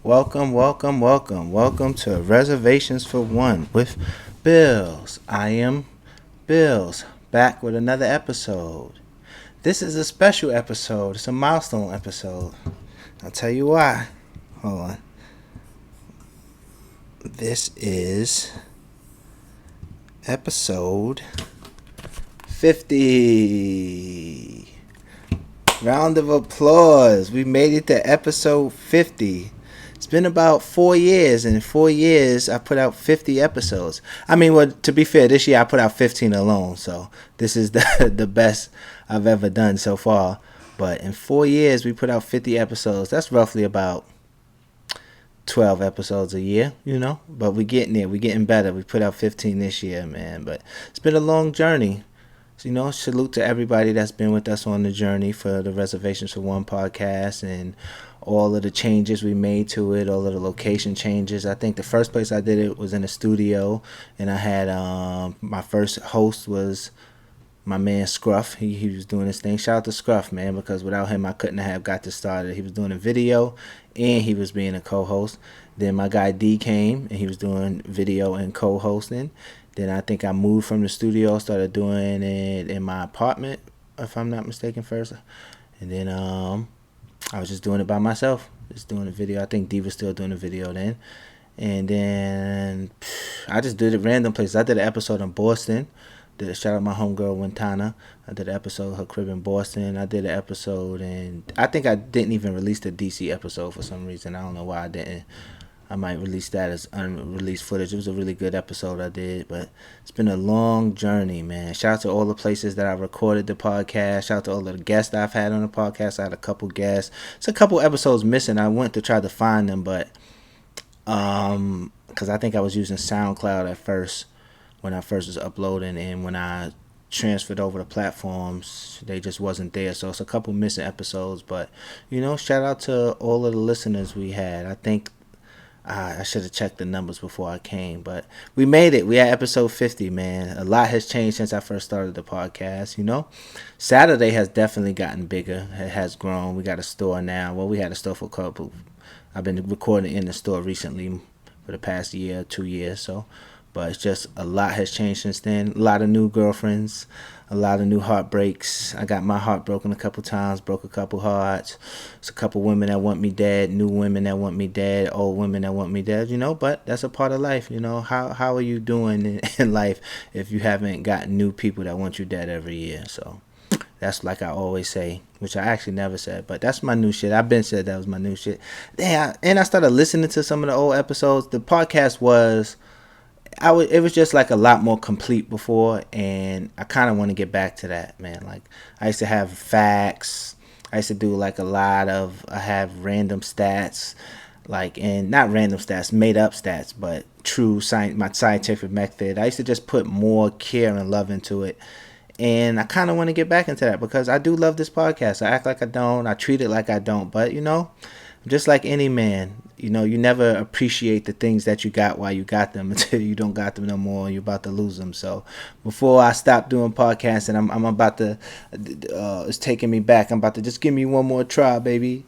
Welcome to Reservations for One with Bills. I am Bills, back with another episode. This is a special episode. It's a milestone episode. I'll tell you why. Hold on. This is episode 50. Round of applause. We made it to episode 50. It's been about 4 years, and in 4 years, I put out 50 episodes. I mean, well, to be fair, this year I put out 15 alone, so this is the best I've ever done so far. But in 4 years, we put out 50 episodes. That's roughly about 12 episodes a year, But we're getting there. We're getting better. We put out 15 this year, man. But it's been a long journey. So, salute to everybody that's been with us on the journey for the Reservations for One podcast and all of the changes we made to it, all of the location changes. I think the first place I did it was in a studio, and I had my first host was my man Scruff. He was doing his thing. Shout out to Scruff, man, because without him I couldn't have got this started. He was doing a video and he was being a co-host. Then my guy D came and he was doing video and co-hosting. Then I think I moved from the studio, started doing it in my apartment, if I'm not mistaken, first. And then I was just doing it by myself, just doing a video. I think D was still doing a video then. And then I just did it random places. I did an episode in Boston. Did a shout out my homegirl Wintana. I did an episode of her crib in Boston. I did an episode, and I think I didn't even release the DC episode for some reason. I don't know why I didn't. I might release that as unreleased footage. It was a really good episode I did, but it's been a long journey, man. Shout out to all the places that I recorded the podcast. Shout out to all of the guests I've had on the podcast. I had a couple guests. It's a couple episodes missing. I went to try to find them, but because I think I was using SoundCloud at first when I first was uploading, and when I transferred over to platforms, they just wasn't there. So it's a couple missing episodes, but shout out to all of the listeners we had. I think I should have checked the numbers before I came, but we made it. We had episode 50, man. A lot has changed since I first started the podcast, Saturday has definitely gotten bigger. It has grown. We got a store now. Well, we had a store for a couple. I've been recording in the store recently for the past year, 2 years, so. But it's just a lot has changed since then. A lot of new girlfriends, a lot of new heartbreaks. I got my heart broken a couple times, broke a couple hearts. It's a couple women that want me dead, new women that want me dead, old women that want me dead, But that's a part of life, How are you doing in life if you haven't got new people that want you dead every year? So that's like I always say, which I actually never said, but that's my new shit. I've been said that was my new shit. And I started listening to some of the old episodes. The podcast was... it was just like a lot more complete before, and I kind of want to get back to that, man. Like, I used to have facts. I used to do like I have random stats, and not random stats, made up stats, but true science, my scientific method. I used to just put more care and love into it. And I kind of want to get back into that because I do love this podcast. I act like I don't. I treat it like I don't. But, just like any man, you never appreciate the things that you got while you got them until you don't got them no more and you're about to lose them. So before I stop doing podcasts, and I'm about to, it's taking me back. I'm about to just give me one more try, baby.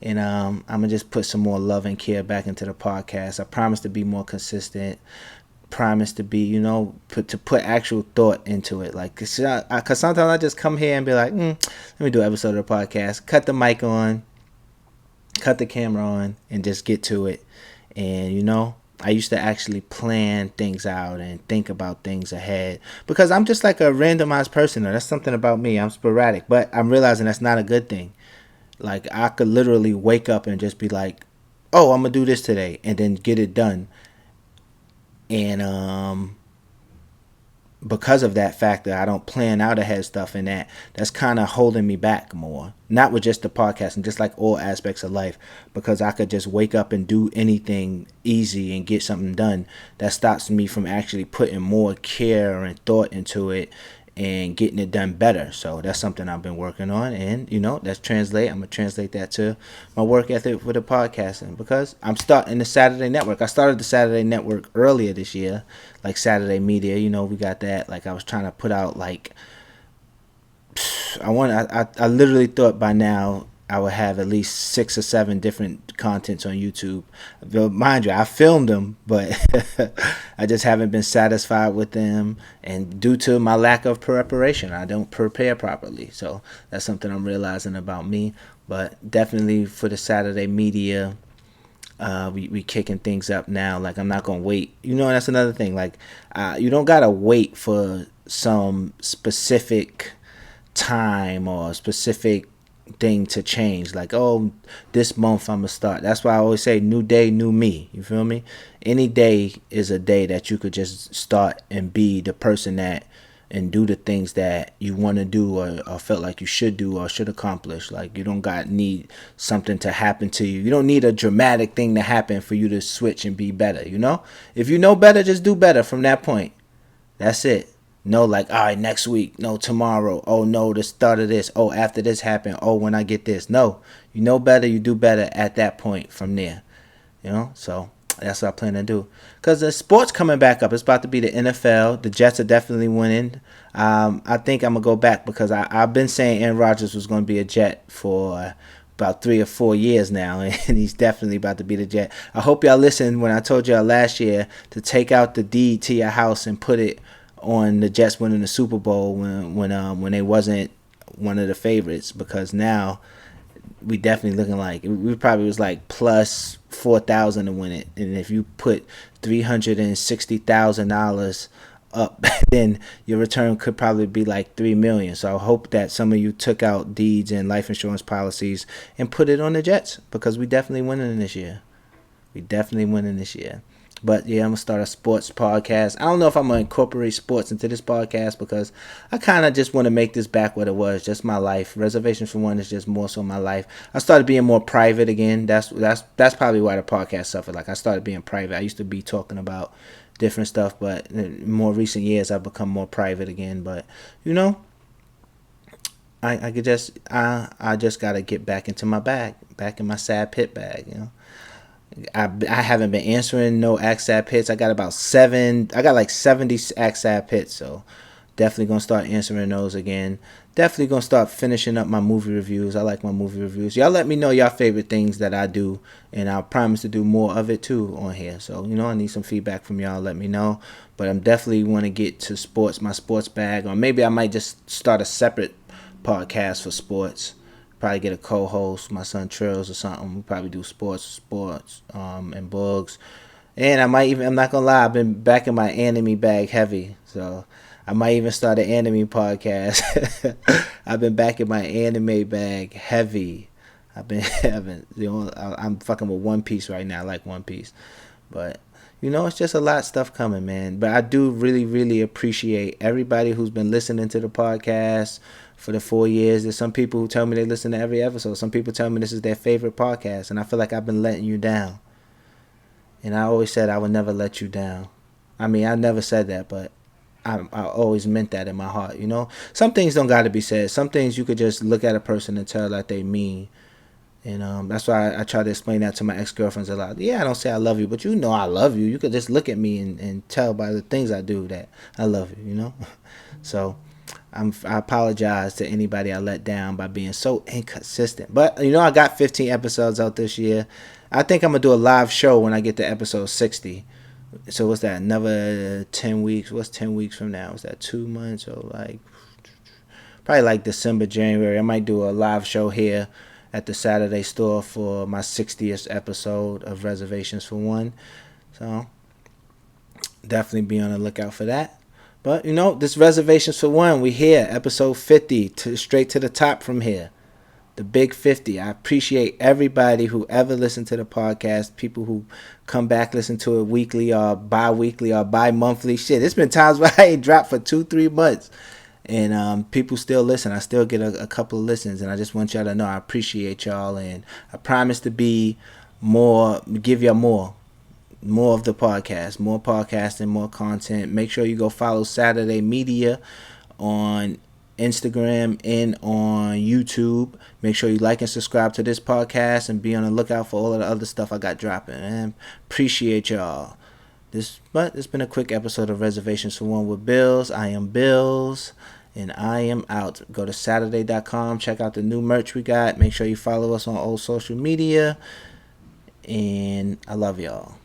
And I'm going to just put some more love and care back into the podcast. I promise to be more consistent. Promise to be, put actual thought into it. Like, cause sometimes I just come here and be like, let me do an episode of the podcast. Cut the mic on. Cut the camera on and just get to it. And I used to actually plan things out and think about things ahead because I'm just like a randomized person. That's something about me. I'm sporadic, but I'm realizing that's not a good thing. Like, I could literally wake up and just be like, oh, I'm gonna do this today, and then get it done. And because of that factor, I don't plan out ahead stuff, and that's kind of holding me back more. Not with just the podcast and just like all aspects of life, because I could just wake up and do anything easy and get something done. That stops me from actually putting more care and thought into it and getting it done better. So that's something I've been working on, and that's translate. I'm gonna translate that to my work ethic for the podcasting, because I'm starting the Saturday Network. I started the Saturday Network earlier this year, like Saturday Media. We got that. Like, I was trying to put out like I literally thought by now I would have at least 6 or 7 different contents on YouTube. Though, mind you, I filmed them, but I just haven't been satisfied with them, and due to my lack of preparation, I don't prepare properly. So that's something I'm realizing about me. But definitely for the Saturday media, we kicking things up now. Like, I'm not gonna wait. That's another thing. Like, you don't gotta wait for some specific time or specific thing to change. Like, oh, this month I'm gonna start. That's why I always say, new day, new me. You feel me? Any day is a day that you could just start and be the person that, and do the things that you want to do, or felt like you should do or should accomplish. Like, you don't need something to happen to you. You don't need a dramatic thing to happen for you to switch and be better. If you know better, just do better from that point. That's it. No, like, all right, next week. No, tomorrow. Oh, no, the start of this. Oh, after this happened. Oh, when I get this. No, you know better, you do better at that point from there. So that's what I plan to do. Because the sports coming back up. It's about to be the NFL. The Jets are definitely winning. I think I'm going to go back because I've been saying Aaron Rodgers was going to be a Jet for about 3 or 4 years now, and he's definitely about to be the Jet. I hope y'all listened when I told y'all last year to take out the deed to your house and put it on the Jets winning the Super Bowl when they wasn't one of the favorites, because now we definitely looking like we probably was like plus 4,000 to win it, and if you put $360,000 up, then your return could probably be like $3 million. So I hope that some of you took out deeds and life insurance policies and put it on the Jets, because we definitely winning this year. But yeah, I'm going to start a sports podcast. I don't know if I'm going to incorporate sports into this podcast, because I kind of just want to make this back what it was, just my life. Reservations for One is just more so my life. I started being more private again. That's probably why the podcast suffered. Like, I started being private. I used to be talking about different stuff, but in more recent years, I've become more private again. But, I just got to get back into my bag, back in my Sadpitt bag, I haven't been answering no Sadpitts. I got like 70 Sadpitts, so definitely gonna start answering those again. Definitely gonna start finishing up my movie reviews. I like my movie reviews. Y'all let me know y'all favorite things that I do, and I'll promise to do more of it too on here. So I need some feedback from y'all. Let me know. But I'm definitely want to get to sports, my sports bag, or maybe I might just start a separate podcast for sports. Probably get a co-host, my son Trills or something. We'll probably do sports, and bugs. And I'm not gonna lie, I've been back in my anime bag heavy. So I might even start an anime podcast. I've been back in my anime bag heavy. I'm fucking with One Piece right now. I like One Piece. But it's just a lot of stuff coming, man. But I do really, really appreciate everybody who's been listening to the podcast for the 4 years. There's some people who tell me they listen to every episode. Some people tell me this is their favorite podcast, and I feel like I've been letting you down. And I always said I would never let you down. I mean, I never said that, but I always meant that in my heart. Some things don't got to be said. Some things you could just look at a person and tell that they mean. And that's why I try to explain that to my ex-girlfriends a lot. Yeah, I don't say I love you, but I love you. You could just look at me and tell by the things I do that I love you, So I apologize to anybody I let down by being so inconsistent. But, I got 15 episodes out this year. I think I'm going to do a live show when I get to episode 60. So what's that? Another 10 weeks? What's 10 weeks from now? Is that 2 months? Or probably like December, January. I might do a live show here at the Saturday store for my 60th episode of Reservations for One. So definitely be on the lookout for that. But, this Reservations for One, we here, episode 50, straight to the top from here. The big 50. I appreciate everybody who ever listened to the podcast, people who come back, listen to it weekly or bi-weekly or bi-monthly. Shit, it's been times where I ain't dropped for 2-3 months. And people still listen. I still get a couple of listens, and I just want y'all to know I appreciate y'all, and I promise to be give y'all more of the podcast, more podcasting, more content. Make sure you go follow Saturday Media on Instagram and on YouTube. Make sure you like and subscribe to this podcast, and be on the lookout for all of the other stuff I got dropping. And appreciate y'all. But it's been a quick episode of Reservations for One with Bills. I am Bills, And I am out. Go to Saturday.com. Check out the new merch we got. Make sure you follow us on all social media. And I love y'all.